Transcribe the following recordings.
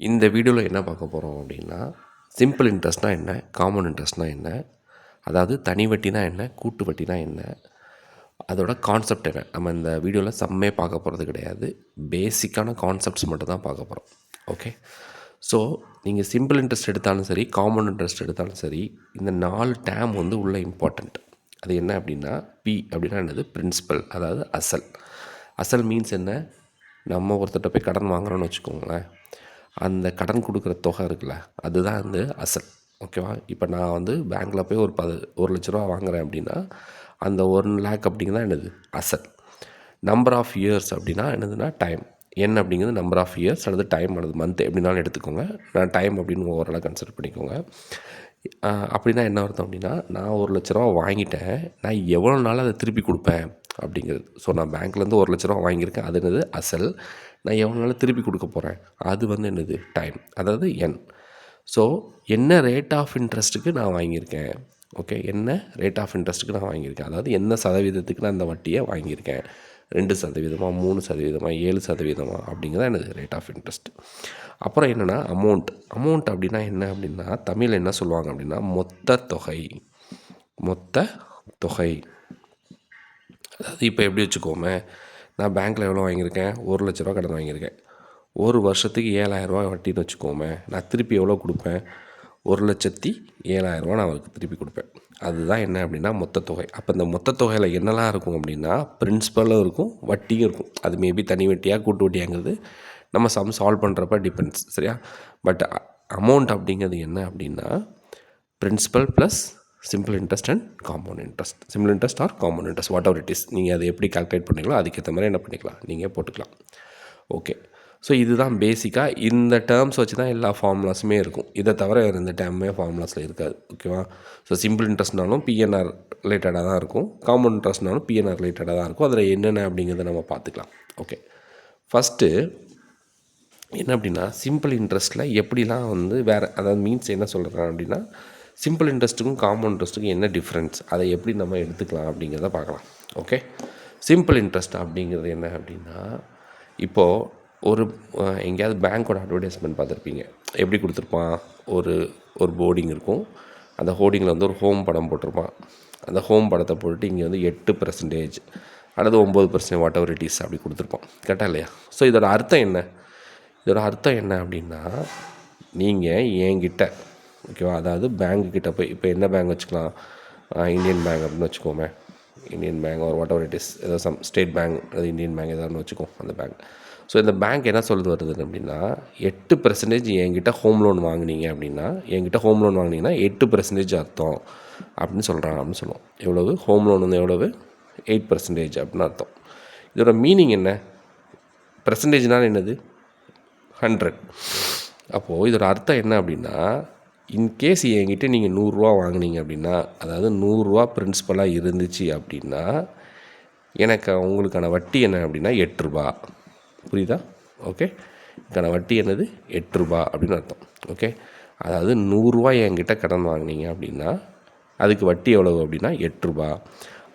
இந்த வீடியோவில் என்ன பார்க்க போகிறோம் அப்படின்னா, சிம்பிள் இன்ட்ரெஸ்ட்னா என்ன, காம்பவுண்ட் இன்ட்ரெஸ்ட்னா என்ன, அதாவது தனி வட்டினா என்ன, கூட்டு வட்டினா என்ன, அதோட கான்செப்ட் என்ன. நம்ம இந்த வீடியோவில் சம்மே பார்க்க போகிறது கிடையாது, பேசிக்கான கான்செப்ட்ஸ் மட்டும் தான் பார்க்க போகிறோம். ஓகே. ஸோ நீங்கள் சிம்பிள் இன்ட்ரெஸ்ட் எடுத்தாலும் சரி, காம்பவுண்ட் இன்ட்ரெஸ்ட் எடுத்தாலும் சரி, இந்த 4 டேம் வந்து உள்ள இம்பார்ட்டண்ட். அது என்ன அப்படின்னா, பி அப்படின்னா என்னது, பிரின்சிபல், அதாவது அசல். அசல் மீன்ஸ் என்ன, நம்ம ஒருத்தர்கிட்ட போய் கடன் வாங்குகிறோன்னு வச்சுக்கோங்களேன், அந்த கடன் கொடுக்குற தொகை இருக்குல்ல, அதுதான் வந்து அசல். ஓகேவா. இப்போ நான் வந்து பேங்க்கில் போய் ஒரு லட்ச ரூபா வாங்குகிறேன் அப்படின்னா, அந்த 1 lakh அப்படிங்கிறது என்னது, அசல். நம்பர் ஆஃப் இயர்ஸ் அப்படின்னா என்னதுன்னா டைம். என் அப்படிங்கிறது நம்பர் ஆஃப் இயர்ஸ் அல்லது டைம் அல்லது மந்த் எப்படினாலும் எடுத்துக்கோங்க. நான் டைம் அப்படின்னு ஓவராலாக கன்சிடர் பண்ணிக்கோங்க. அப்படின்னா என்ன அர்த்தம் அப்படின்னா, நான் 1 லட்ச ரூபா வாங்கிட்டேன், நான் எவ்வளோ நாள் அதை திருப்பி கொடுப்பேன் அப்படிங்கிறது. ஸோ நான் பேங்க்லேருந்து 1 லட்ச ரூபா வாங்கியிருக்கேன், அது என்னது அசல். நான் எவ்வளோ நாள் திருப்பி கொடுக்க போகிறேன், அது வந்து என்னது டைம், அதாவது என். ஸோ என்ன ரேட் ஆஃப் இன்ட்ரெஸ்ட்டுக்கு நான் வாங்கியிருக்கேன், ஓகே, என்ன ரேட் ஆஃப் இன்ட்ரெஸ்ட்டுக்கு நான் வாங்கியிருக்கேன், அதாவது என்ன சதவீதத்துக்கு நான் அந்த வட்டியை வாங்கியிருக்கேன், 2% 3% 7% அப்படிங்கிறத என்னது ரேட் ஆஃப் இன்ட்ரெஸ்ட். அப்புறம் என்னென்னா அமௌண்ட் அப்படின்னா என்ன அப்படின்னா, தமிழில் என்ன சொல்லுவாங்க அப்படின்னா மொத்த தொகை. அதாவது இப்போ எப்படி வச்சுக்கோமே, நான் பேங்க்கில் எவ்வளோ வாங்கியிருக்கேன், 1 லட்ச ரூபா கடன் வாங்கியிருக்கேன், ஒரு வருஷத்துக்கு 7,000 வட்டின்னு வச்சுக்கோமே, நான் திருப்பி எவ்வளோ கொடுப்பேன், 1,07,000 நான் அவருக்கு திருப்பி கொடுப்பேன். அதுதான் என்ன அப்படின்னா மொத்த தொகை. அப்போ இந்த மொத்த தொகையில் என்னெல்லாம் இருக்கும் அப்படின்னா, பிரின்சிபலும் இருக்கும், வட்டியும் இருக்கும். அது மேபி தனி வட்டியாக கூட்டு வட்டியாங்கிறது நம்ம சால்வ் பண்ணுறப்ப டிபெண்ட்ஸ், சரியா. பட் அமௌண்ட் அப்படிங்கிறது என்ன அப்படின்னா, principal plus simple interest and compound interest. Simple interest or compound interest, whatever it is, நீங்கள் அதை எப்படி கால்குலேட் பண்ணிங்களோ அதுக்கேற்ற மாதிரி என்ன பண்ணிக்கலாம், நீங்கள் போட்டுக்கலாம். ஓகே. ஸோ இதுதான் பேசிக்காக. இந்த டேர்ம்ஸ் வச்சு தான் எல்லா ஃபார்முலாஸுமே இருக்கும். இதை தவிர வேறு எந்த டேர்மே ஃபார்முலாஸில் இருக்காது. ஓகேவா. ஸோ சிம்பிள் இன்ட்ரெஸ்ட்னாலும் பிஎன்ஆர் ரிலேட்டடாக தான் இருக்கும், காம்பவுண்ட் இன்ட்ரெஸ்ட்னாலும் பிஎன்ஆர் ரிலேட்டடாக தான் இருக்கும். அதில் என்னென்ன அப்படிங்கிறத நம்ம பார்த்துக்கலாம். ஓகே. ஃபஸ்ட்டு என்ன அப்படின்னா, சிம்பிள் இன்ட்ரெஸ்ட்டில் எப்படிலாம் வந்து வேறு, அதாவது மீன்ஸ் என்ன சொல்கிறேன் அப்படின்னா, சிம்பிள் இன்ட்ரெஸ்ட்டுக்கும் காம்பவுண்ட் இன்ட்ரெஸ்ட்டுக்கும் என்ன டிஃப்ரென்ஸ், அதை எப்படி நம்ம எடுத்துக்கலாம் அப்படிங்கிறத பார்க்கலாம். ஓகே. சிம்பிள் இன்ட்ரெஸ்ட் அப்படிங்கிறது என்ன அப்படின்னா, இப்போது ஒரு எங்கேயாவது பேங்க்கோட அட்வர்டைஸ்மெண்ட் பார்த்துருப்பீங்க. எப்படி கொடுத்துருப்பான், ஒரு போர்டிங் இருக்கும், அந்த ஹோர்டிங்கில் வந்து ஒரு ஹோம் படம் போட்டிருப்பான். அந்த ஹோம் படத்தை போட்டுட்டு இங்கே வந்து 8% அல்லது 9% வாட் எவர் இட் இஸ் அப்படி கொடுத்துருப்பான். கேட்டால் இல்லையா. ஸோ இதோட அர்த்தம் என்ன அப்படின்னா, நீங்கள் என்கிட்ட, ஓகேவா, அதாவது பேங்க்குக்கிட்ட போய், இப்போ என்ன பேங்க் வச்சுக்கலாம், இந்தியன் பேங்க் அப்படின்னு வச்சுக்கோமே, இந்தியன் பேங்க் ஒரு வாட் எவர் இட் இஸ், ஏதோ சம் ஸ்டேட் பேங்க், அது இந்தியன் பேங்க் ஏதாவது வச்சுக்கோம் அந்த பேங்க். ஸோ இந்த பேங்க் என்ன சொல்லுது வருது அப்படின்னா, 8% என்கிட்ட ஹோம் லோன் வாங்கினீங்கன்னா 8% அர்த்தம் அப்படின்னு சொல்கிறாங்க அப்படின்னு சொல்லுவோம். எவ்வளவு ஹோம் லோன் வந்து எவ்வளவு, 8% அப்படின்னு அர்த்தம். இதோட மீனிங் என்ன, பர்சன்டேஜ்னால் என்னது, 100. அப்போது இதோட அர்த்தம் என்ன அப்படின்னா, இன்கேஸ் என்கிட்ட நீங்கள் 100 வாங்கினீங்க அப்படின்னா, அதாவது 100 பிரின்சிபலாக இருந்துச்சு அப்படின்னா, எனக்கு உங்களுக்கான வட்டி என்ன அப்படின்னா 8 புரியுதா. ஓகே. இதுக்கான வட்டி என்னது, 8 அப்படின்னு அர்த்தம். ஓகே. அதாவது 100 என்கிட்ட கடன் வாங்கினீங்க அப்படின்னா அதுக்கு வட்டி எவ்வளவு அப்படின்னா 8.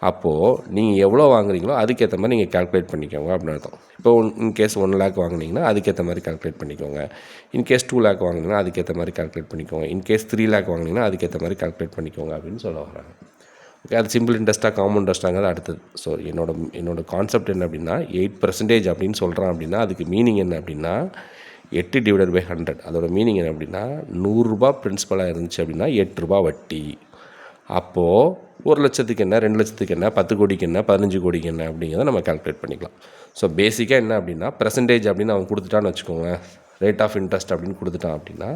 அப்போது நீங்கள் எவ்வளோ வாங்குறீங்களோ அதுக்கேற்ற மாதிரி நீங்கள் கால்குலேட் பண்ணிக்கோங்க அப்படின்னு அர்த்தம். இப்போ இன்கேஸ் 1 lakh வாங்கினீங்கன்னா அதுக்கேற்ற மாதிரி கால்குலேட் பண்ணிக்கோங்க. இன்கேஸ் 2 lakh வாங்கினீங்கன்னா அதுக்கேற்ற மாதிரி கால்குலேட் பண்ணிக்கோங்க. இன்கேஸ் 3 lakh வாங்கினீங்கன்னா அதுக்கேற்ற மாதிரி கால்குலேட் பண்ணிக்கோங்க அப்படின்னு சொல்ல வராங்க. ஓகே. அது சிம்பிள் இன்ட்ரெஸ்ட்டாக காம்பவுண்ட் இன்ட்ரெஸ்ட்டாங்கிறது அடுத்தது. ஸோ என்னோட கான்செப்ட் என்ன அப்படின்னா, 8% அப்படின்னு சொல்கிறான் அப்படின்னா அதுக்கு மீனிங் என்ன அப்படின்னா 8/100. அதோட மீனிங் என்ன அப்படின்னா, 100 பிரின்சிபலாக இருந்துச்சு அப்படின்னா 8 வட்டி. அப்போது 1 லட்சத்துக்கு என்ன, 2 லட்சத்துக்கு என்ன, 10 கோடிக்கு என்ன, 15 கோடிக்கு என்ன அப்படிங்கிறத நம்ம கால்குலேட் பண்ணிக்கலாம். ஸோ பேசிக்காக என்ன அப்படின்னா, பர்சன்டேஜ் அப்படின்னு அவன் கொடுத்துட்டான்னு வச்சுக்கோங்க, ரேட் ஆஃப் இன்ட்ரெஸ்ட் அப்படின்னு கொடுத்துட்டான் அப்படின்னா,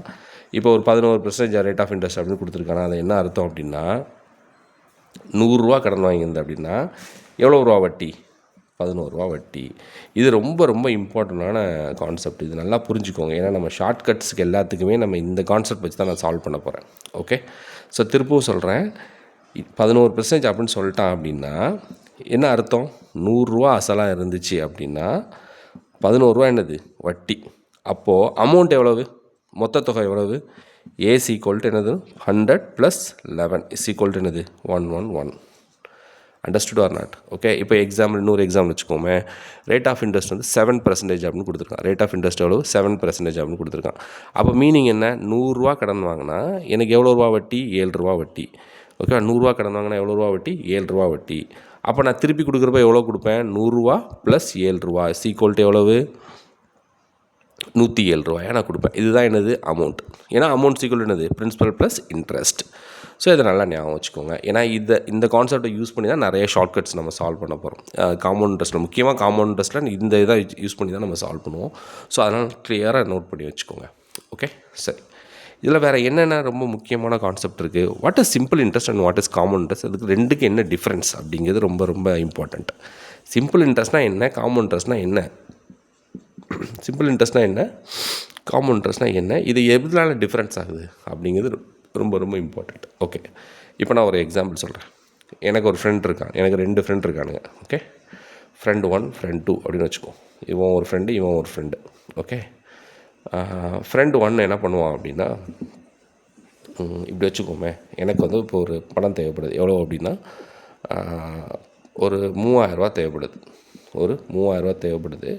இப்போ ஒரு 11% ரேட் ஆஃப் இன்ட்ரெஸ்ட் அப்படின்னு கொடுத்துருக்கானா, அது என்ன அர்த்தம் அப்படின்னா, 100 கடன் வாங்கியிருந்தேன் அப்படின்னா எவ்வளோ ரூபா வட்டி, 11 வட்டி. இது ரொம்ப ரொம்ப இம்பார்ட்டண்டான கான்செப்ட். இது நல்லா புரிஞ்சுக்கோங்க. ஏன்னா நம்ம ஷார்ட்கட்ஸுக்கு எல்லாத்துக்குமே நம்ம இந்த கான்செப்ட் வச்சு தான் நான் சால்வ் பண்ண போகிறேன். ஓகே. ஸோ திருப்பவும் சொல்கிறேன், 11% அப்படின்னு சொல்லிட்டான் அப்படின்னா என்ன அர்த்தம், 100 அசலாக இருந்துச்சு அப்படின்னா 11 என்னது வட்டி. அப்போது அமௌண்ட் எவ்வளவு, மொத்த தொகை எவ்வளவு, ஏ = என்னது 100 + 11 = என்னது 111. Understood or not? ஓகே, இப்போ எக்ஸாம்பிள் இன்னொரு எக்ஸாம்பிள் வச்சுக்கோமே. ரேட் ஆஃப் இன்ட்ரெஸ்ட் வந்து 7% அப்படின்னு கொடுத்துருக்கான். ரேட் ஆஃப் இன்ட்ரெஸ்ட் எவ்வளோ? 7% அப்படின்னு கொடுத்துருக்கான். அப்போ மீனிங் என்ன? 100 கடன் வாங்கினா எனக்கு எவ்வளோ ரூபா வட்டி? 7 ரூபா வட்டி. ஓகே, 100 கடன் வாங்கினா எவ்வளோ ரூபா வட்டி? 7 ரூபா வட்டி. அப்போ நான் திருப்பி கொடுக்குறப்ப எவ்வளோ கொடுப்பேன்? 100 ப்ளஸ் 7 ரூபா ஈக்குவல் எவ்வளவு? 107 ரூபாயை நான் கொடுப்பேன். இதுதான் என்னது? அமௌண்ட். ஏன்னா அமௌண்ட் ஈக்குவல் என்னது? Principal plus interest. ஸோ இதை நல்லா ஞாபகம் வச்சுக்கோங்க. ஏன்னா இந்த கான்செப்டை யூஸ் பண்ணி தான் நிறைய ஷார்ட்கட்ஸ் நம்ம சால்வ் பண்ண போகிறோம். காம்பவுண்ட் இன்ட்ரெஸ்ட்டில், முக்கியமாக காம்பவுண்ட் இன்ட்ரெஸ்ட்டில் இந்த இதை யூஸ் பண்ணி தான் நம்ம சால்வ் பண்ணுவோம். ஸோ அதனால் கிளியராக நோட் பண்ணி வச்சுக்கோங்க. ஓகே, சரி. இதில் வேறு என்னென்ன ரொம்ப முக்கியமான கான்செப்ட் இருக்குது? What is simple interest and what is compound interest? அதுக்கு ரெண்டுக்கு என்ன டிஃப்ரென்ஸ் அப்படிங்கிறது ரொம்ப ரொம்ப இம்பார்ட்டண்ட். சிம்பிள் இன்ட்ரெஸ்ட்னால் என்ன? காம்பவுண்ட் இன்ட்ரெஸ்ட்னால் என்ன? சிம்பிள் இன்ட்ரெஸ்ட்னால் என்ன? காம்பவுண்ட் இன்ட்ரெஸ்ட்னால் என்ன? இது எதனால டிஃப்ரென்ஸ் ஆகுது அப்படிங்கிறது ரொம்ப ரொம்ப இம்பார்ட்டண்ட். ஓகே, இப்போ நான் ஒரு எக்ஸாம்பிள் சொல்கிறேன். எனக்கு ஒரு ஃப்ரெண்ட் இருக்கான். எனக்கு 2 ஃப்ரெண்ட் இருக்கானுங்க. ஓகே, ஃப்ரெண்ட் 1 ஃப்ரெண்ட் 2 அப்படின்னு வச்சுக்கோ. இவன் ஒரு ஃப்ரெண்டு, இவன் ஒரு ஃப்ரெண்டு. ஓகே, ஃப்ரெண்டு 1 என்ன பண்ணுவான் அப்படின்னா, இப்படி வச்சுக்கோமே. எனக்கு வந்து இப்போ ஒரு பணம் தேவைப்படுது. எவ்வளோ அப்படின்னா ஒரு 3000 தேவைப்படுது. ஒரு 3000 தேவைப்படுது.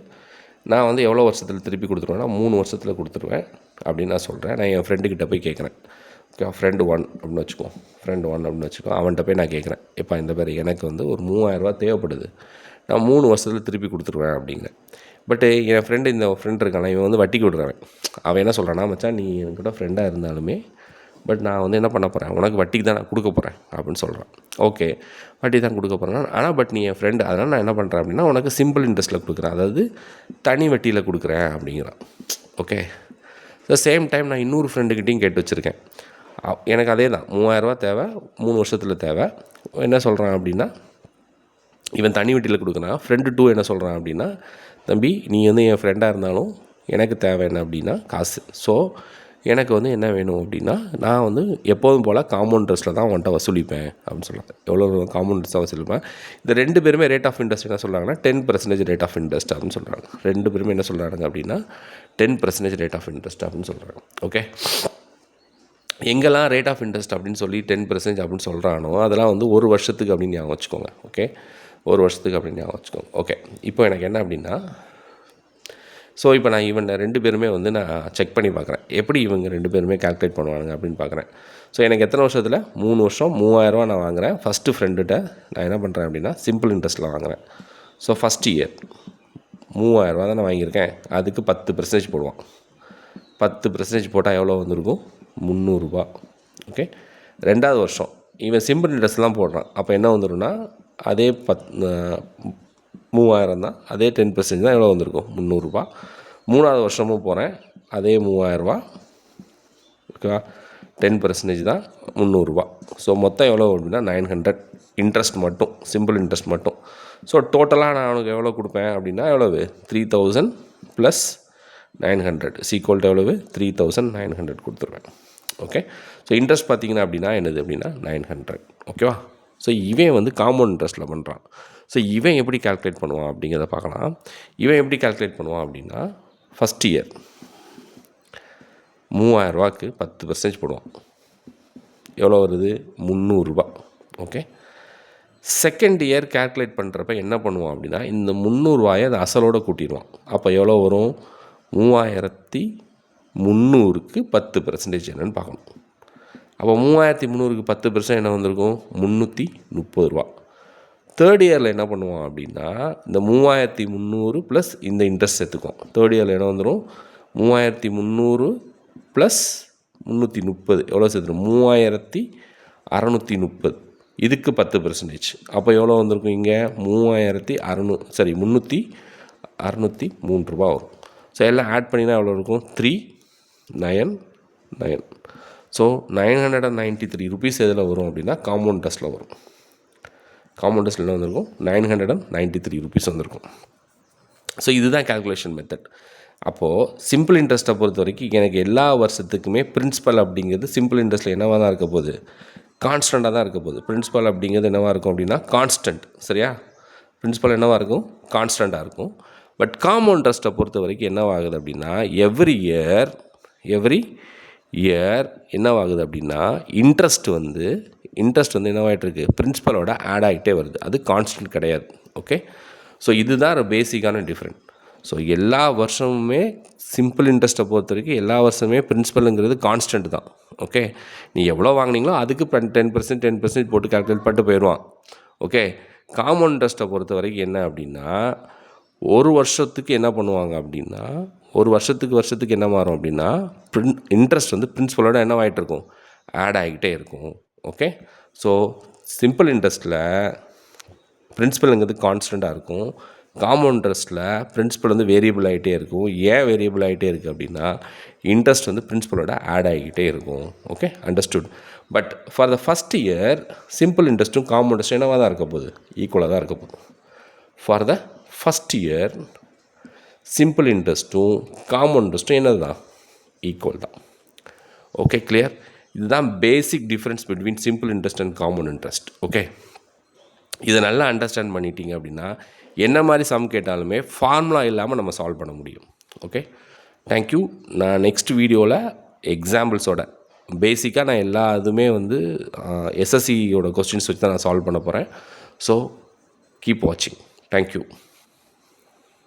நான் வந்து எவ்வளோ வருஷத்தில் திருப்பி கொடுத்துருவேன்னா 3 வருஷத்தில் கொடுத்துருவேன் அப்படின்னு நான் சொல்கிறேன். நான் என் ஃப்ரெண்டுக்கிட்ட போய் கேட்குறேன். ஓகே, ஃப்ரெண்டு 1 அப்படின்னு வச்சுக்கோ. ஃப்ரெண்டு 1 அப்படின்னு வச்சுக்கோ. அவன்கிட்ட போய் நான் கேட்குறேன், இப்போ இந்த பேர் எனக்கு வந்து ஒரு 3000 தேவைப்படுது, நான் 3 வருஷத்தில் திருப்பி கொடுத்துருவேன் அப்படிங்கிறேன். பட்டு என் ஃப்ரெண்டு, இந்த ஃப்ரெண்ட் இருக்கான, இவன் வந்து வட்டிக்கு விடுறவன். அவன் என்ன சொல்கிறான்னா, மச்சான் நீ என்கிட்ட ஃப்ரெண்டாக இருந்தாலுமே பட் நான் வந்து என்ன பண்ண போகிறேன், உனக்கு வட்டிக்கு தான் நான் கொடுக்க போகிறேன் அப்படின்னு சொல்கிறான். ஓகே, வட்டி தான் கொடுக்க போகிறேன். ஆனால் பட் நீ என் ஃப்ரெண்டு, அதனால் நான் என்ன பண்ணுறேன் அப்படின்னா உனக்கு சிம்பிள் இன்ட்ரெஸ்ட்டில் கொடுக்குறேன், அதாவது தனி வட்டியில் கொடுக்குறேன் அப்படிங்கிறான். ஓகே, ஸோ சேம் டைம் நான் இன்னொரு ஃப்ரெண்டுக்கிட்டையும் கேட்டு வச்சுருக்கேன். எனக்கு அதே தான் 3000 தேவை, 3 வருஷத்தில் தேவை. என்ன சொல்கிறான் அப்படின்னா, இவன் தனி வட்டியில் கொடுக்குறான். ஃப்ரெண்டு 2 என்ன சொல்கிறான் அப்படின்னா, தம்பி நீ வந்து என் ஃப்ரெண்டாக இருந்தாலும் எனக்கு தேவை என்ன அப்படின்னா காசு. ஸோ எனக்கு வந்து என்ன வேணும் அப்படின்னா, நான் வந்து எப்போதும் போல் காம்பவுண்ட் இன்ட்ரெஸ்ட்டில் தான் உன்ட்ட வசூலிப்பேன் அப்படின்னு சொல்கிறாங்க. எவ்வளோ காம்பவுண்ட் இன்ட்ரெஸ்ட்டாக வசூலிப்பேன். இந்த 2 பேருமே ரேட் ஆஃப் இன்ட்ரெஸ்ட் என்ன சொல்கிறாங்கன்னா 10% ரேட் ஆஃப் இன்ட்ரெஸ்ட் அப்படின்னு சொல்கிறாங்க. 2 பேருமே என்ன சொல்கிறாங்க அப்படின்னா 10% ரேட் ஆஃப் இன்ட்ரெஸ்ட் அப்படின்னு சொல்கிறாங்க. ஓகே, எங்கெல்லாம் ரேட் ஆஃப் இன்ட்ரெஸ்ட் அப்படின்னு சொல்லி 10% அப்படின்னு சொல்கிறானோ அதெல்லாம் வந்து 1 வருஷத்துக்கு அப்படின்னு ஞாபகம் வச்சுக்கோங்க. ஓகே, 1 வருஷத்துக்கு அப்படின்னு ஞாபகம் வச்சுக்கோங்க. ஓகே, இப்போ எனக்கு என்ன அப்படின்னா, ஸோ இப்போ நான் இவன் 2 பேருமே வந்து நான் செக் பண்ணி பார்க்குறேன், எப்படி இவங்க 2 பேருமே கால்குலேட் பண்ணுவாங்க அப்படின்னு பார்க்குறேன். ஸோ எனக்கு எத்தனை வருஷத்தில்? 3 வருஷம் 3000 நான் வாங்குகிறேன். ஃபஸ்ட்டு ஃப்ரெண்டுகிட்ட நான் என்ன பண்ணுறேன் அப்படின்னா சிம்பிள் இன்ட்ரெஸ்ட்டில் வாங்குகிறேன். ஸோ ஃபஸ்ட் இயர் 3000 தான் நான் வாங்கியிருக்கேன். அதுக்கு 10% போடுவான். 10% போட்டால் எவ்வளோ வந்திருக்கும்? 300 ரூபா. ஓகே, 2வது வருஷம் இவன் சிம்பிள் இன்ட்ரெஸ்ட்லாம் போடுறான். அப்போ என்ன வந்துடும்னா அதே 3000 தான், அதே 10% தான் எவ்வளோ வந்திருக்கும்? 300 ரூபா. 3வது வருஷமும் போகிறேன், அதே 3000 ரூபா. ஓகேவா, 10% தான் 300 ரூபா. ஸோ மொத்தம் எவ்வளோ அப்படின்னா 900 இன்ட்ரெஸ்ட் மட்டும், சிம்பிள் இன்ட்ரெஸ்ட் மட்டும். ஸோ டோட்டலாக நான் அவனுக்கு எவ்வளோ கொடுப்பேன் அப்படின்னா எவ்வளவு? 3000 ப்ளஸ் 900 ஈக்குவல் டு எவ்வளவு? 3900 கொடுத்துருவேன். ஓகே, ஸோ இன்ட்ரெஸ்ட் பார்த்திங்கன்னா அப்படின்னா என்னது அப்படின்னா 900. ஓகேவா, ஸோ இவன் வந்து காம்பவுண்ட் இன்ட்ரெஸ்ட்டில் பண்ணுறான். ஸோ இவன் எப்படி கால்குலேட் பண்ணுவான் அப்படிங்கிறத பார்க்கலாம். இவன் எப்படி கால்குலேட் பண்ணுவான் அப்படின்னா, ஃபஸ்ட் இயர் 3000 ரூபாய்க்கு 10% போடுவான். எவ்வளோ வருது? 300 ரூபா. ஓகே, செகண்ட் இயர் கால்குலேட் பண்ணுறப்ப என்ன பண்ணுவான் அப்படின்னா, இந்த 300 ரூபாயை அதை அசலோடு கூட்டிடுவான். அப்போ எவ்வளோ வரும்? 3300க்கு 10% என்னன்னு பார்க்கணும். அப்போ 3300க்கு 10% என்ன வந்திருக்கும்? 330 ரூபா. தேர்ட் இயரில் என்ன பண்ணுவான் அப்படின்னா, இந்த 3300 ப்ளஸ் இந்த இன்ட்ரெஸ்ட் சேர்த்துக்குவோம். தேர்ட் இயரில் என்ன வந்துடும்? 3300 ப்ளஸ் 330 எவ்வளோ சேர்த்துடும்? 3630. இதுக்கு 10%. அப்போ எவ்வளோ வந்திருக்கும்? இங்கே 303 ரூபா வரும். ஸோ எல்லாம் ஆட் பண்ணினா எவ்வளோ இருக்கும்? 399. ஸோ 993 ருபீஸ் எதில் வரும் அப்படின்னா காம்பவுண்ட் இன்ட்ரெஸ்ட்டில் வரும். காம்பவுண்ட் இன்ட்ரெஸ்ட்டில் என்ன வந்திருக்கும்? 993 ருபீஸ் வந்திருக்கும். ஸோ இதுதான் கால்குலேஷன் மெத்தட். அப்போது சிம்பிள் இன்ட்ரெஸ்ட்டை பொறுத்த வரைக்கும் எனக்கு எல்லா வருஷத்துக்குமே பிரின்சிபல் அப்படிங்கிறது சிம்பிள் இன்ட்ரெஸ்ட்டில் என்னவாக தான் இருக்க போகுது? கான்ஸ்டண்ட்டாக தான் இருக்க போகுது. பிரின்சிபல் அப்படிங்கிறது என்னவாக இருக்கும் அப்படின்னா கான்ஸ்டன்ட். சரியா, பிரின்சிபல் என்னவாக இருக்கும்? கான்ஸ்டண்ட்டாக இருக்கும். பட் காம்பவுண்ட் இன்ட்ரெஸ்ட்டை பொறுத்த வரைக்கும் என்னவாகுது அப்படின்னா எவ்ரி இயர் என்னவாகுது அப்படின்னா இன்ட்ரெஸ்ட் வந்து இன்ட்ரெஸ்ட் வந்து என்னவாயிட்டு இருக்குது, பிரின்சிபலோட ஆட் ஆகிட்டே வருது. அது கான்ஸ்டன்ட் கிடையாது. ஓகே, ஸோ இதுதான் பேசிக்கான டிஃப்ரெண்ட். ஸோ எல்லா வருஷமுமே சிம்பிள் இன்ட்ரெஸ்ட்டை பொறுத்த வரைக்கும் எல்லா வருஷமே பிரின்சிபலுங்கிறது கான்ஸ்டன்ட் தான். ஓகே, நீ எவ்வளோ வாங்கினீங்களோ அதுக்கு 10% போட்டு கால்குலேட் பண்ணிட்டு போயிடுவான். ஓகே, காம்பவுண்ட் இன்ட்ரெஸ்ட்டை பொறுத்த வரைக்கும் என்ன அப்படின்னா, ஒரு வருஷத்துக்கு என்ன பண்ணுவாங்க அப்படின்னா, ஒரு வருஷத்துக்கு என்ன மாறும் அப்படின்னா, இன்ட்ரெஸ்ட் வந்து பிரின்சிபலோட என்னவாகிட்டு இருக்கும், ஆட் ஆகிக்கிட்டே இருக்கும். ஓகே, ஸோ சிம்பிள் இன்ட்ரெஸ்ட்டில் பிரின்சிபலுங்கிறது கான்ஸ்டண்ட்டாக இருக்கும். காம்பவுண்ட் இன்ட்ரெஸ்ட்டில் பிரின்சிபல் வந்து வேரியபிள் ஆகிட்டே இருக்கும். ஏன் வேரியபிள் ஆகிட்டே இருக்குது அப்படின்னா, இன்ட்ரெஸ்ட் வந்து பிரின்சிபலோட ஆட் ஆகிக்கிட்டே இருக்கும். Okay, understood. But for the first year simple இன்ட்ரெஸ்ட்டும் காம்பவுண்ட் இன்ட்ரெஸ்ட்டும் என்னவாக தான் இருக்க போகுது, ஈக்குவலாக தான் இருக்க போகுது. For the first year simple இன்ட்ரெஸ்ட்டும் காம்பவுண்ட் இன்ட்ரெஸ்ட்டும் என்னது தான், ஈக்குவல் தான். Okay, clear. இதுதான் basic difference between simple interest and compound interest. Okay, இதை நல்லா அண்டர்ஸ்டாண்ட் பண்ணிட்டீங்க அப்படின்னா என்ன மாதிரி சம் கேட்டாலுமே ஃபார்முலா இல்லாமல் நம்ம சால்வ் பண்ண முடியும். Okay, thank you. நான் நெக்ஸ்ட் வீடியோவில் எக்ஸாம்பிள்ஸோட பேசிக்காக நான் எல்லா இதுவுமே வந்து எஸ்எஸ்சியோட கொஸ்டின்ஸ் வச்சு தான் நான் சால்வ் பண்ண போகிறேன். ஸோ கீப் வாட்சிங். தேங்க்யூ.